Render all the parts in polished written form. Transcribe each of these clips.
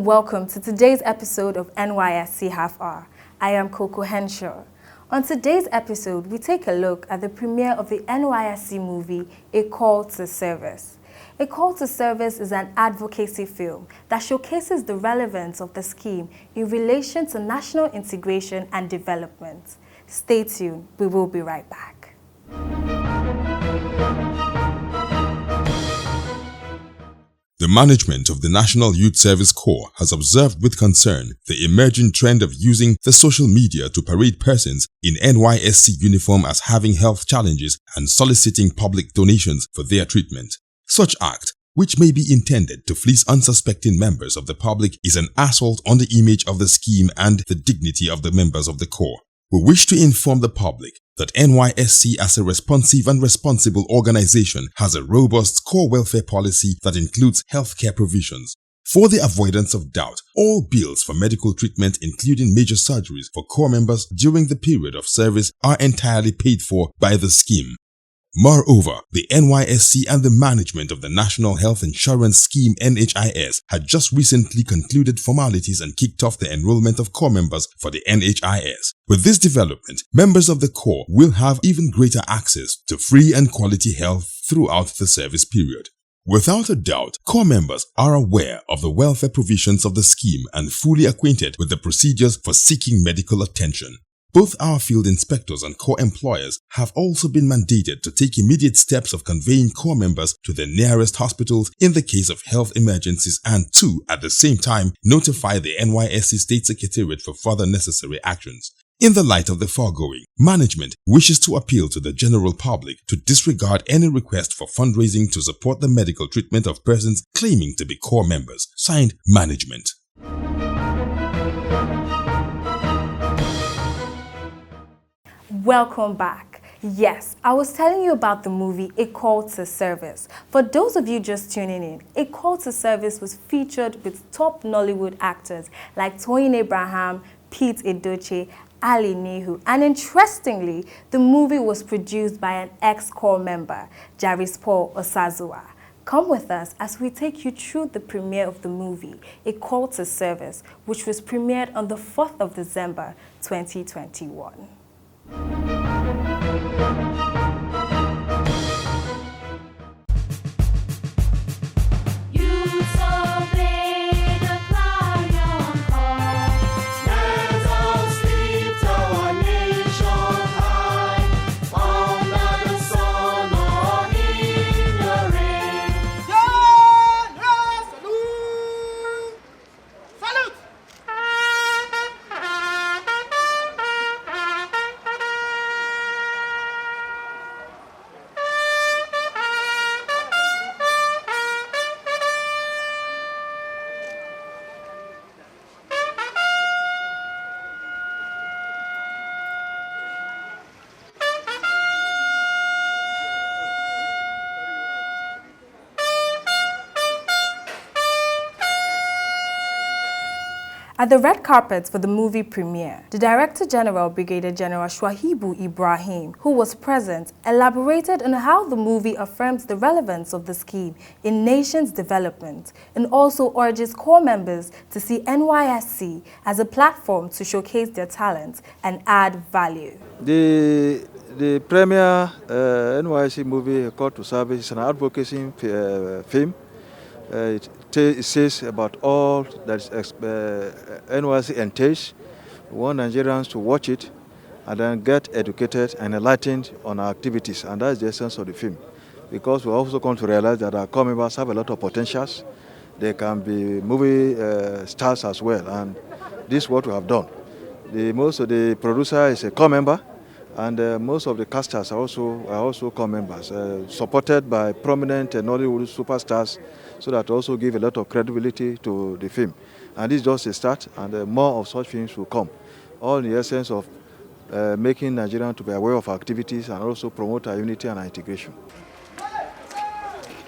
welcome to today's episode of NYSC Half Hour. I am Coco Henshaw. On today's episode, we take a look at the premiere of the NYSC movie, A Call to Service. A Call to Service is an advocacy film that showcases the relevance of the scheme in relation to national integration and development. Stay tuned, we will be right back. The management of the National Youth Service Corps has observed with concern the emerging trend of using the social media to parade persons in NYSC uniform as having health challenges and soliciting public donations for their treatment. Such act, which may be intended to fleece unsuspecting members of the public, is an assault on the image of the scheme and the dignity of the members of the Corps. We wish to inform the public that NYSC as a responsive and responsible organization has a robust core welfare policy that includes healthcare provisions. For the avoidance of doubt, all bills for medical treatment, including major surgeries for Corps members during the period of service, are entirely paid for by the scheme. Moreover, the NYSC and the management of the National Health Insurance Scheme NHIS had just recently concluded formalities and kicked off the enrollment of Corps members for the NHIS. With this development, members of the Corps will have even greater access to free and quality health throughout the service period. Without a doubt, Corps members are aware of the welfare provisions of the scheme and fully acquainted with the procedures for seeking medical attention. Both our field inspectors and Corps employers have also been mandated to take immediate steps of conveying Corps members to the nearest hospitals in the case of health emergencies and to, at the same time, notify the NYSC State Secretariat for further necessary actions. In the light of the foregoing, management wishes to appeal to the general public to disregard any request for fundraising to support the medical treatment of persons claiming to be Corps members. Signed, Management. Welcome back. Yes, I was telling you about the movie A Call to Service. For those of you just tuning in, A Call to Service was featured with top Nollywood actors like Toyin Abraham, Pete Edochie, Ali Nehu, and interestingly, the movie was produced by an ex-Corps member, Jaris Paul Osazua. Come with us as we take you through the premiere of the movie, A Call to Service, which was premiered on the 4th of December, 2021. At the red carpet for the movie premiere, the Director General, Brigadier General Swahibu Ibrahim, who was present, elaborated on how the movie affirms the relevance of the scheme in nation's development and also urges Corps members to see NYSC as a platform to showcase their talents and add value. The premier NYSC movie, A Call to Service, is an advocacy film. It says about all that NYSC entails. We want Nigerians to watch it and then get educated and enlightened on our activities, and that's the essence of the film. Because we also come to realize that our Corps members have a lot of potentials. They can be movie stars as well, and this is what we have done. Most of the producer is a Corps member, and most of the casters are also Corps members, supported by prominent Nollywood superstars, so that also give a lot of credibility to the film. And this is just a start, and more of such films will come. All in the essence of making Nigerians to be aware of our activities and also promote our unity and our integration.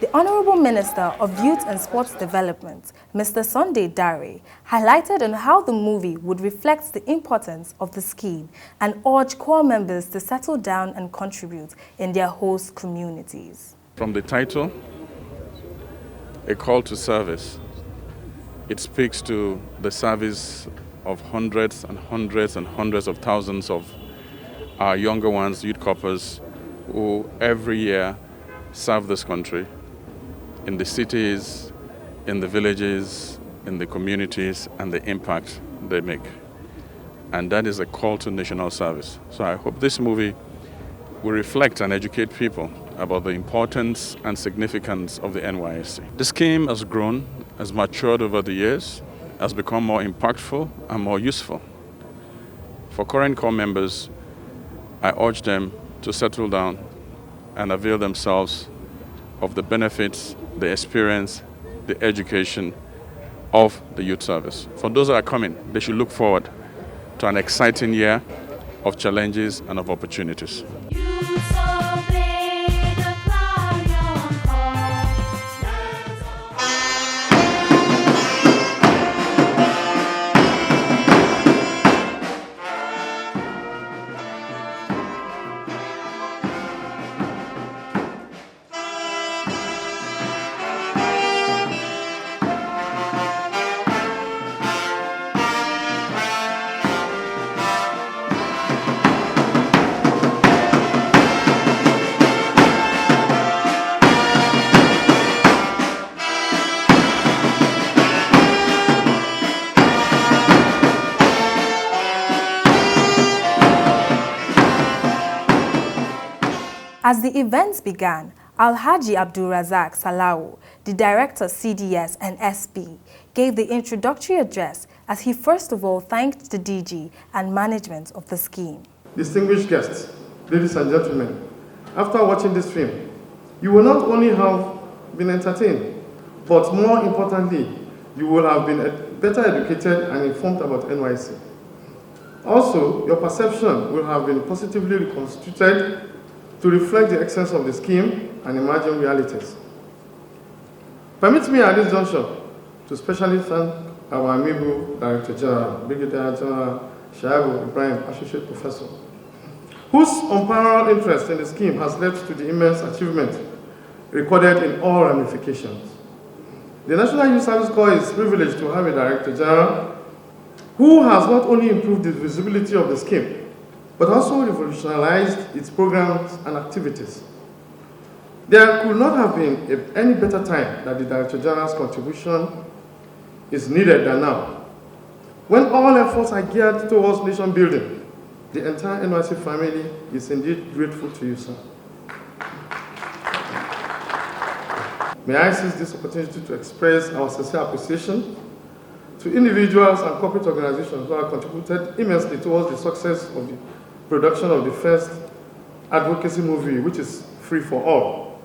The Honorable Minister of Youth and Sports Development, Mr. Sunday Dare, highlighted on how the movie would reflect the importance of the scheme and urge Corps members to settle down and contribute in their host communities. From the title, A Call to Service, It speaks to the service of hundreds and hundreds and hundreds of thousands of our younger ones, youth corpers, who every year serve this country in the cities, in the villages, in the communities, and the impact they make. And that is a call to national service. So I hope this movie will reflect and educate people about the importance and significance of the NYSC. The scheme has grown, has matured over the years, has become more impactful and more useful. For current corps members, I urge them to settle down and avail themselves of the benefits, the experience, the education of the youth service. For those that are coming, they should look forward to an exciting year of challenges and of opportunities. As the events began, Alhaji Abdul Razak Salawu, the director CDS and SB, gave the introductory address as he first of all thanked the DG and management of the scheme. Distinguished guests, ladies and gentlemen, after watching this film, you will not only have been entertained, but more importantly, you will have been better educated and informed about NYSC. Also, your perception will have been positively reconstituted to reflect the essence of the scheme and emerging realities. Permit me at this juncture to specially thank our amiable Director General, Brigadier General Shaibu Ibrahim, Associate Professor, whose unparalleled interest in the scheme has led to the immense achievement recorded in all ramifications. The National Youth Service Corps is privileged to have a Director General who has not only improved the visibility of the scheme, but also revolutionized its programs and activities. There could not have been any better time that the Director General's contribution is needed than now. When all efforts are geared towards nation building, the entire NYSC family is indeed grateful to you, sir. May I seize this opportunity to express our sincere appreciation to individuals and corporate organizations who have contributed immensely towards the success of the production of the first advocacy movie, which is free for all.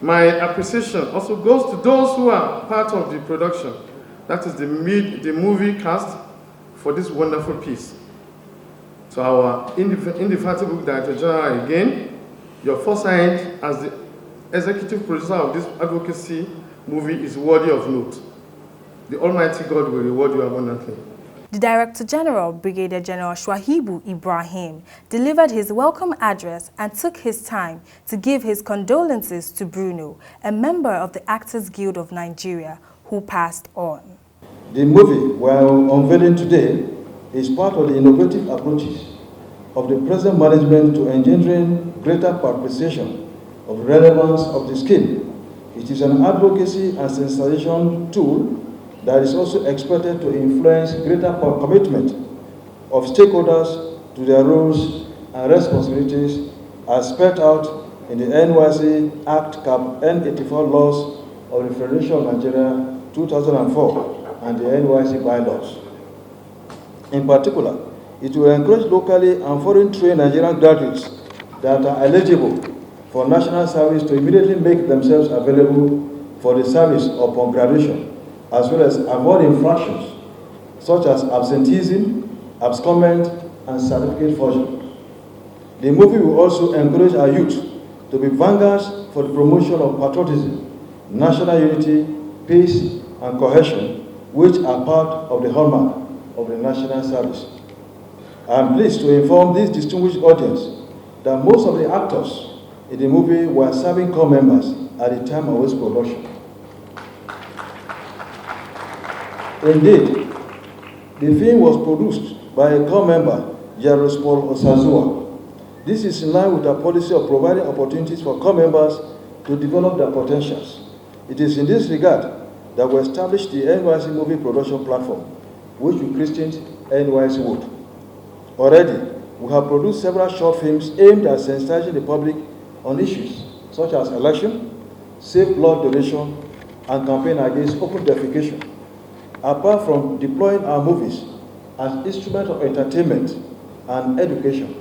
My appreciation also goes to those who are part of the production, that is the movie cast, for this wonderful piece. To our indefatigable Director General again, your foresight as the executive producer of this advocacy movie is worthy of note. The Almighty God will reward you abundantly. The Director General, Brigadier General Swahibu Ibrahim, delivered his welcome address and took his time to give his condolences to Bruno, a member of the Actors Guild of Nigeria, who passed on. The movie we are unveiling today is part of the innovative approaches of the present management to engendering greater appreciation of the relevance of the scheme. It is an advocacy and sensitization tool that is also expected to influence greater commitment of stakeholders to their roles and responsibilities as spelled out in the NYSC Act Cap N84 laws of the Federation of Nigeria 2004 and the NYSC bylaws. In particular, it will encourage locally and foreign trained Nigerian graduates that are eligible for national service to immediately make themselves available for the service upon graduation, as well as avoid infractions such as absenteeism, abscondment, and certificate forgery. The movie will also encourage our youth to be vanguards for the promotion of patriotism, national unity, peace, and cohesion, which are part of the hallmark of the national service. I am pleased to inform this distinguished audience that most of the actors in the movie were serving corps members at the time of its production. Indeed, the film was produced by a core member, Yaroslav Osazua. This is in line with our policy of providing opportunities for core members to develop their potentials. It is in this regard that we established the NYSC Movie Production Platform, which we christened NYSC Wood. Already, we have produced several short films aimed at sensitizing the public on issues such as election, safe blood donation, and campaign against open defecation. Apart from deploying our movies as instruments of entertainment and education,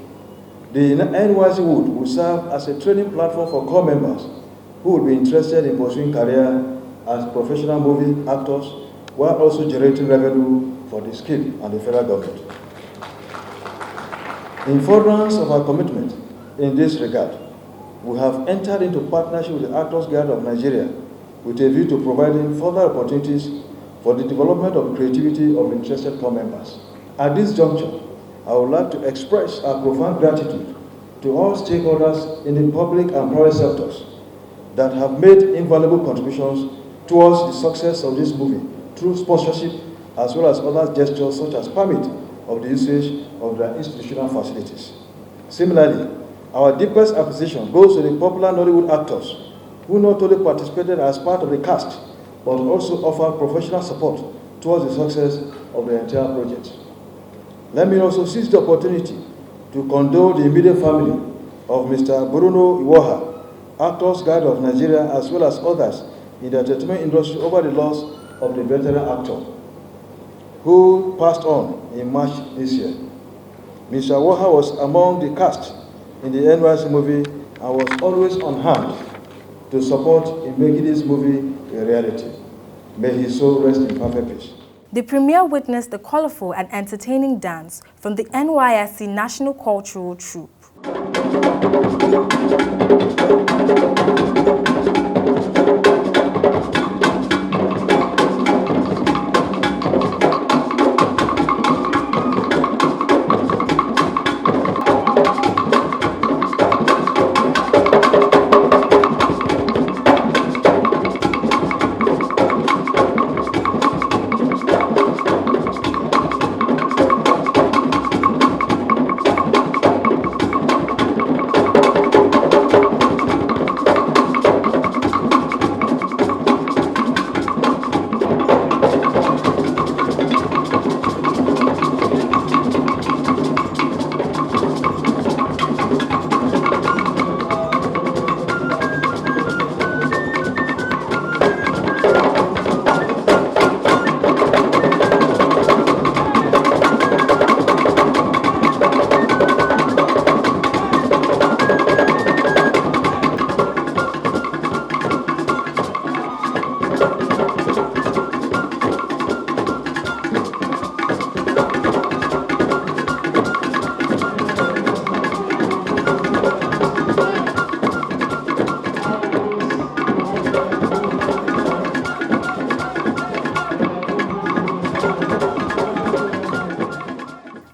the NYSC Wood will serve as a training platform for core members who will be interested in pursuing career as professional movie actors while also generating revenue for the skill and the federal government. In furtherance of our commitment in this regard, we have entered into partnership with the Actors Guild of Nigeria with a view to providing further opportunities for the development of creativity of interested core members. At this juncture, I would like to express our profound gratitude to all stakeholders in the public and private sectors that have made invaluable contributions towards the success of this movie through sponsorship as well as other gestures such as permit of the usage of their institutional facilities. Similarly, our deepest appreciation goes to the popular Nollywood actors who not only participated as part of the cast, but also offered professional support towards the success of the entire project. Let me also seize the opportunity to condole the immediate family of Mr. Bruno Iwoha, Actors Guild of Nigeria, as well as others in the entertainment industry over the loss of the veteran actor who passed on in March this year. Mr. Iwoha was among the cast in the NYSC movie and was always on hand to support in making this movie a reality. May his soul rest in perfect peace. The premiere witnessed a colorful and entertaining dance from the NYSC National Cultural Troupe.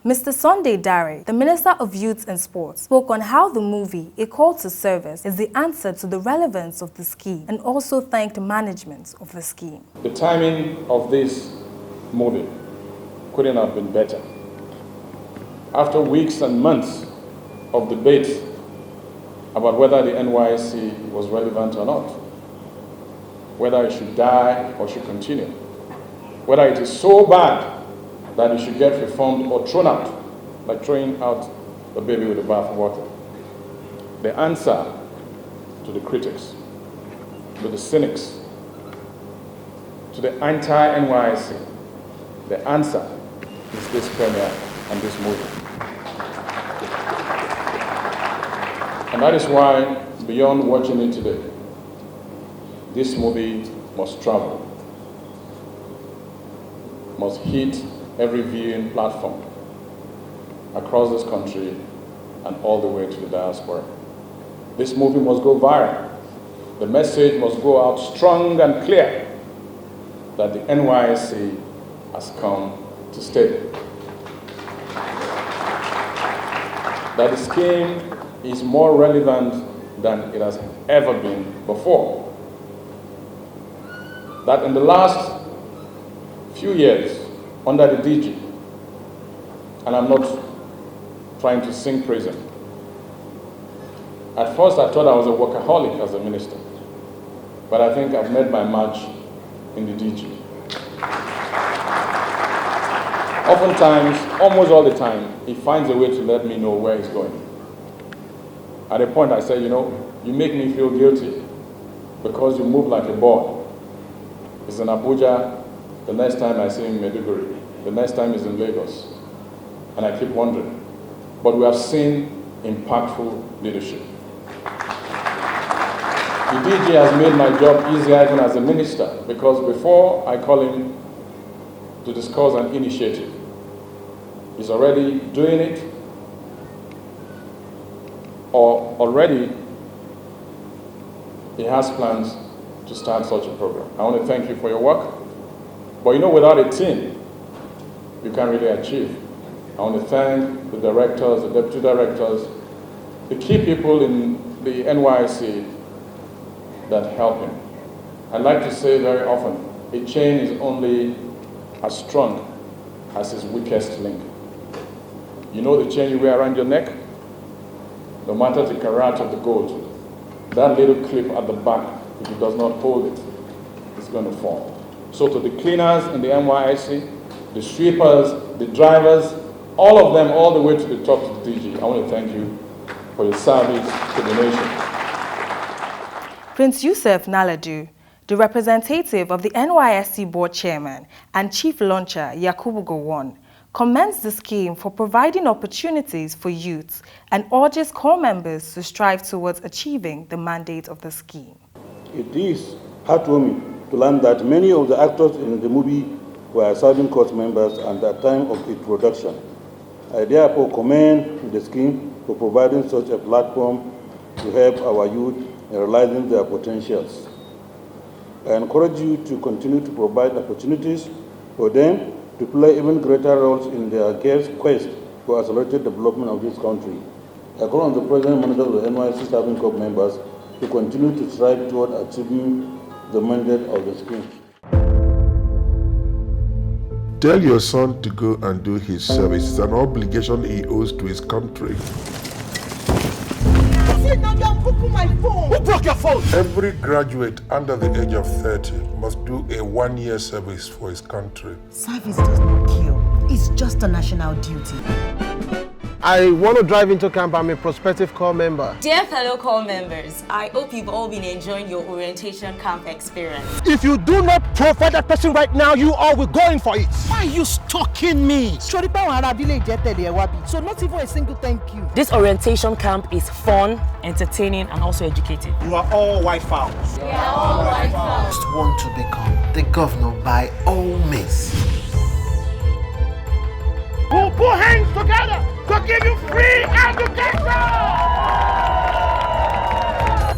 Mr. Sunday Dare, the Minister of Youth and Sports, spoke on how the movie, A Call to Service, is the answer to the relevance of the scheme and also thanked management of the scheme. The timing of this movie couldn't have been better. After weeks and months of debate about whether the NYSC was relevant or not, whether it should die or should continue, whether it is so bad that it should get reformed or thrown out, like throwing out the baby with the bathwater. The answer to the critics, to the cynics, to the anti-NYSC, the answer is this premiere and this movie. And that is why, beyond watching it today, this movie must travel, must hit every viewing platform across this country and all the way to the diaspora. This movie must go viral. The message must go out strong and clear that the NYSC has come to stay. That the scheme is more relevant than it has ever been before. That in the last few years under the DG, and I'm not trying to sing praise him. At first, I thought I was a workaholic as a minister, but I think I've made my march in the DG. Oftentimes, almost all the time, he finds a way to let me know where he's going. At a point, I said, you know, you make me feel guilty because you move like a ball. He's in Abuja, the next time I see him in Maiduguri, the next time he's in Lagos, and I keep wondering. But we have seen impactful leadership. The DG has made my job easier even as a minister, because before I call him to discuss an initiative, he's already doing it, or already he has plans to start such a program. I want to thank you for your work, but you know, without a team, you can't really achieve. I want to thank the directors, the deputy directors, the key people in the NYSC that help him. I like to say very often, a chain is only as strong as its weakest link. You know the chain you wear around your neck? No matter the carat of the gold, that little clip at the back, if it does not hold it, it's going to fall. So to the cleaners in the NYSC, the sweepers, the drivers, all of them, all the way to the top of the DG, I want to thank you for your service to the nation. Prince Yusuf Naladu, the representative of the NYSC board chairman and chief launcher Yakubu Gowon, commends the scheme for providing opportunities for youths and urges core members to strive towards achieving the mandate of the scheme. It is heartwarming to learn that many of the actors in the movie were serving court members at the time of its production. I therefore commend the scheme for providing such a platform to help our youth in realizing their potentials. I encourage you to continue to provide opportunities for them to play even greater roles in their quest for accelerated development of this country. I call on the President and Manager of the NYSC Serving Corps members to continue to strive toward achieving the mandate of the scheme. Tell your son to go and do his service. It's an obligation he owes to his country. Who broke your phone? Every graduate under the age of 30 must do a 1-year service for his country. Service does not kill. It's just a national duty. I want to drive into camp. I'm a prospective corps member. Dear fellow corps members, I hope you've all been enjoying your orientation camp experience. If you do not provide that person right now, you all will go in for it. Why are you stalking me? So not even a single thank you. This orientation camp is fun, entertaining, and also educative. You are all white fowls. We are all white fowls. Just want to become the governor by all means. We'll put hands together to give you free education!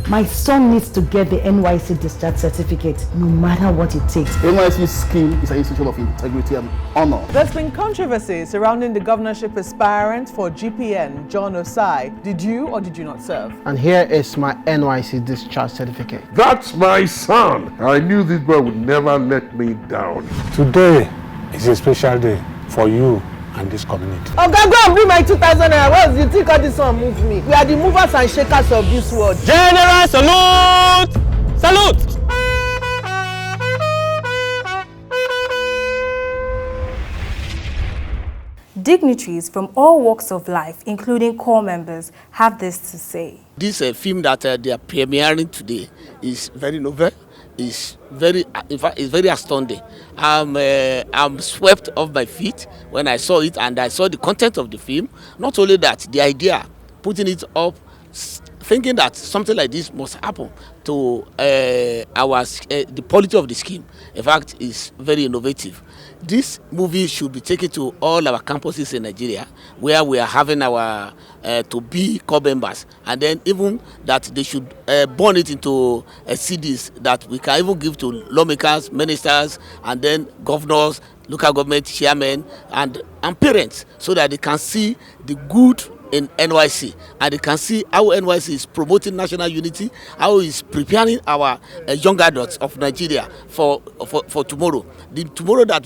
My son needs to get the NYSC discharge certificate, no matter what it takes. The NYSC scheme is an institution of integrity and honor. There's been controversy surrounding the governorship aspirant for GPN, John Osai. Did you or did you not serve? And here is my NYSC discharge certificate. That's my son! I knew this boy would never let me down. Today is a special day for you and this community. Oh, go and bring my 2,000 naira. What do you think all this one move me? We are the movers and shakers of this world. General, salute! Salute! Dignitaries from all walks of life, including corps members, have this to say. This film that they are premiering today is very novel. Is very, in fact, it's very astounding. I'm swept off my feet when I saw it, and I saw the content of the film. Not only that, the idea, putting it up, thinking that something like this must happen to the quality of the scheme, in fact, is very innovative. This movie should be taken to all our campuses in Nigeria, where we are having our to be corps members, and then even that they should burn it into CDs that we can even give to lawmakers, ministers, and then governors, local government chairmen, and parents, so that they can see the good in NYSC, and they can see how NYSC is promoting national unity, how it's preparing our young adults of Nigeria for tomorrow. The tomorrow that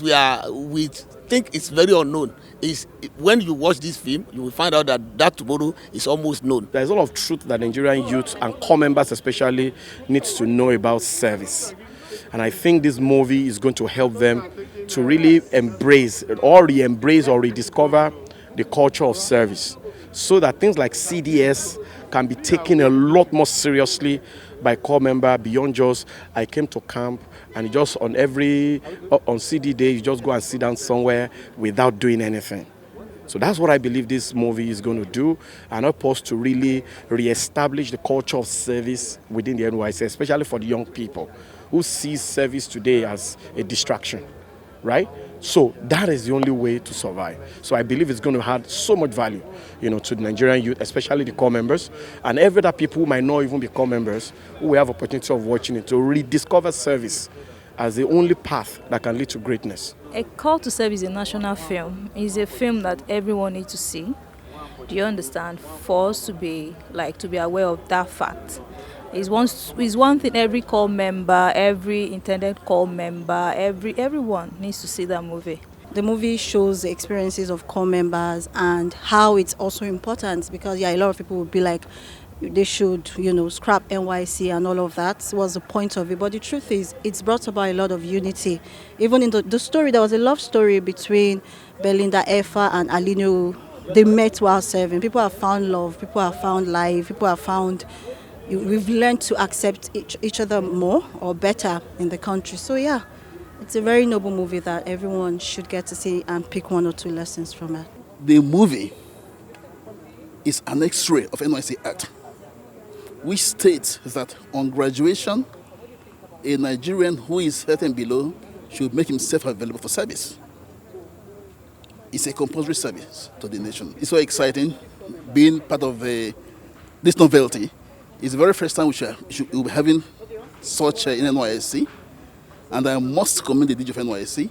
we think is very unknown is when you watch this film, you will find out that tomorrow is almost known. There's a lot of truth that Nigerian youth and core members especially needs to know about service. And I think this movie is going to help them to really embrace or re-embrace or rediscover the culture of service, so that things like CDS can be taken a lot more seriously by core member beyond just I came to camp and just on CD day you just go and sit down somewhere without doing anything. So that's what I believe this movie is going to do, and help us to really re-establish the culture of service within the NYSC, especially for the young people who see service today as a distraction, right? So that is the only way to survive. So I believe it's going to add so much value, to the Nigerian youth, especially the core members, and every other people who might not even be core members, who will have opportunity of watching it, to rediscover service as the only path that can lead to greatness. A Call to Serve is a national film. It's a film that everyone needs to see. Do you understand? For us to be aware of that fact. It's one thing every core member, every intended core member, everyone needs to see that movie. The movie shows the experiences of core members and how it's also important, because a lot of people would be like, they should, scrap NYSC and all of that was the point of it. But the truth is, it's brought about a lot of unity. Even in the story, there was a love story between Belinda Effa and Alinu. They met while serving. People have found love, people have found life, people have found... We've learned to accept each other more or better in the country. So yeah, it's a very noble movie that everyone should get to see and pick one or two lessons from it. The movie is an X-ray of NYSC Act, which states that on graduation, a Nigerian who is 13 below should make himself available for service. It's a compulsory service to the nation. It's so exciting being part of this novelty. It's the very first time we'll be having such in NYSC, and I must commend the DG of NYSC,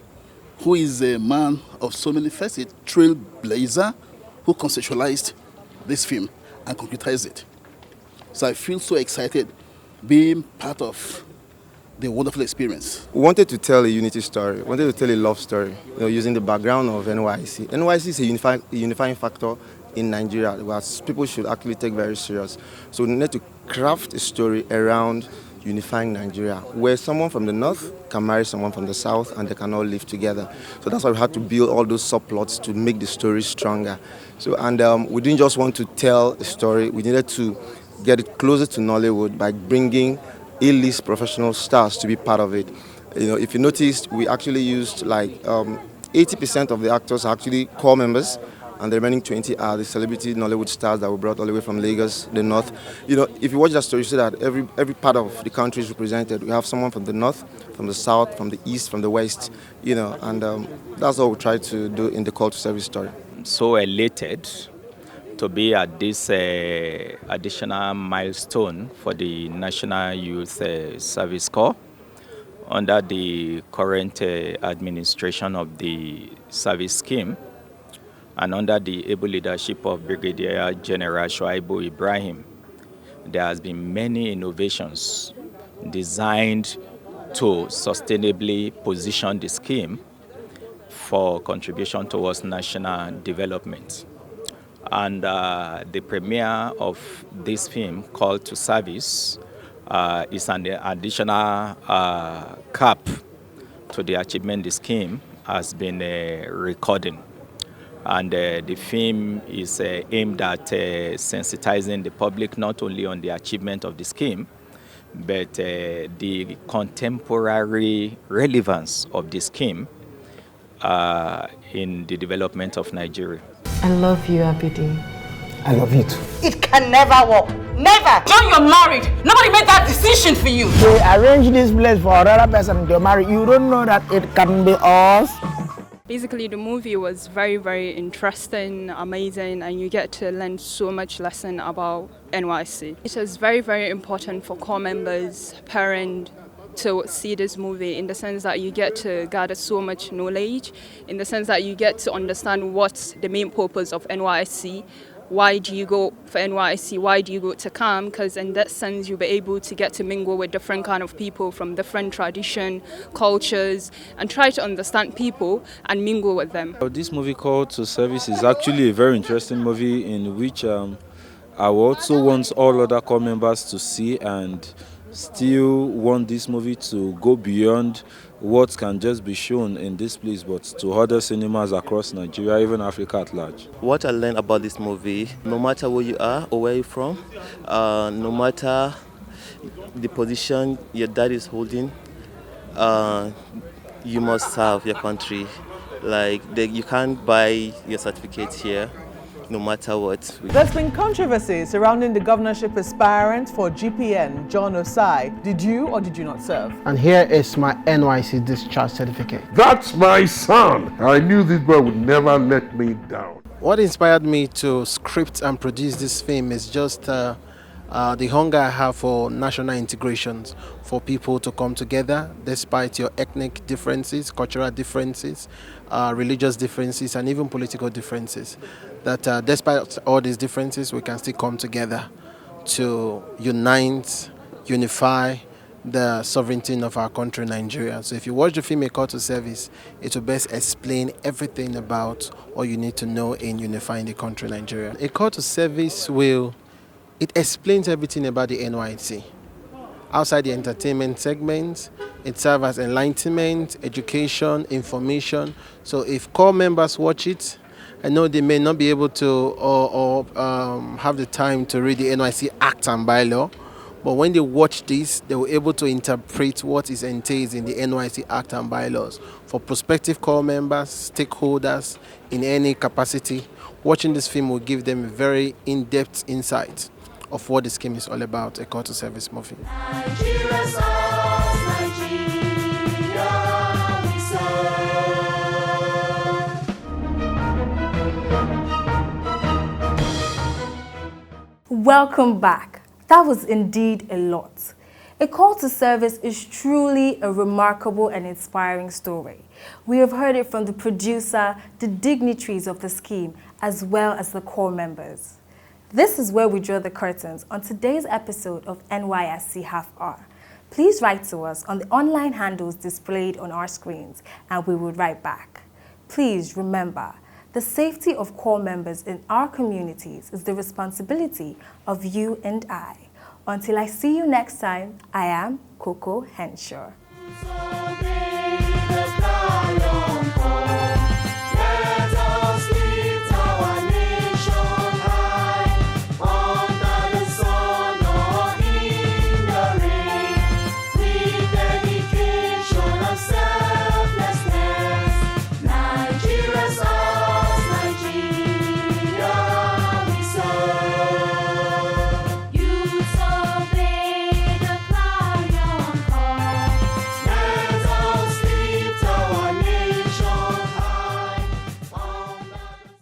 who is a man of so many facets, trailblazer, who conceptualized this film and concretized it. So I feel so excited being part of the wonderful experience. We wanted to tell a unity story, we wanted to tell a love story, using the background of NYSC. NYSC is a unifying factor in Nigeria, where people should actually take very serious. So we need to craft a story around unifying Nigeria, where someone from the north can marry someone from the south and they can all live together. So that's why we had to build all those subplots to make the story stronger. So, and we didn't just want to tell a story, we needed to get it closer to Nollywood by bringing A-list professional stars to be part of it. If you noticed, we actually used 80% of the actors are actually core members, and the remaining 20 are the celebrity Nollywood stars that were brought all the way from Lagos, the north. If you watch that story, you see that every part of the country is represented. We have someone from the north, from the south, from the east, from the west, and that's what we try to do in the Call to Service story. I'm so elated to be at this additional milestone for the National Youth Service Corps under the current administration of the service scheme, and under the able leadership of Brigadier General Shuaibu Ibrahim. There has been many innovations designed to sustainably position the scheme for contribution towards national development. And the premiere of this film, Call to Service, is an additional cap to the achievement the scheme has been recording. And the film is aimed at sensitizing the public not only on the achievement of the scheme, but the contemporary relevance of the scheme in the development of Nigeria. I love you, Abidi. I love you too. It can never work. Never! John, you're married. Nobody made that decision for you. They arranged this place for another person to marry. You don't know that it can be us. Basically, the movie was very, very interesting, amazing, and you get to learn so much lesson about NYSC. It is very, very important for core members, parents, to see this movie, in the sense that you get to gather so much knowledge, in the sense that you get to understand what's the main purpose of NYSC, why do you go for NYSC, why do you go to camp, because in that sense you'll be able to get to mingle with different kind of people from different tradition, cultures, and try to understand people and mingle with them. This movie called To Service is actually a very interesting movie in which I also want all other corps members to see and still want this movie to go beyond what can just be shown in this place, but to other cinemas across Nigeria, even Africa at large. What I learned about this movie, no matter where you are or where you're from, no matter the position your dad is holding, you must serve your country. You can't buy your certificate here, no matter what. There's been controversy surrounding the governorship aspirant for GPN, John Osai. Did you or did you not serve? And here is my NYSC discharge certificate. That's my son. I knew this boy would never let me down. What inspired me to script and produce this film is just the hunger I have for national integrations, for people to come together despite your ethnic differences, cultural differences, religious differences, and even political differences. That despite all these differences, we can still come together to unify the sovereignty of our country, Nigeria. So if you watch the film A Call to Service, it will best explain everything about all you need to know in unifying the country, Nigeria. A Call to Service it explains everything about the NYSC. Outside the entertainment segment, it serves as enlightenment, education, information. So if corps members watch it, I know they may not be able to or have the time to read the NYSC Act and Bylaw, but when they watch this, they were able to interpret what is entailed in the NYSC Act and Bylaws. For prospective corps members, stakeholders in any capacity, watching this film will give them a very in-depth insight of what the scheme is all about, A Call to Service movie. Welcome back. That was indeed a lot. A Call to Service is truly a remarkable and inspiring story. We have heard it from the producer, the dignitaries of the scheme, as well as the corps members. This is where we draw the curtains on today's episode of NYSC Half Hour. Please write to us on the online handles displayed on our screens, and we will write back. Please remember, the safety of corps members in our communities is the responsibility of you and I. Until I see you next time, I am Coco Henshaw.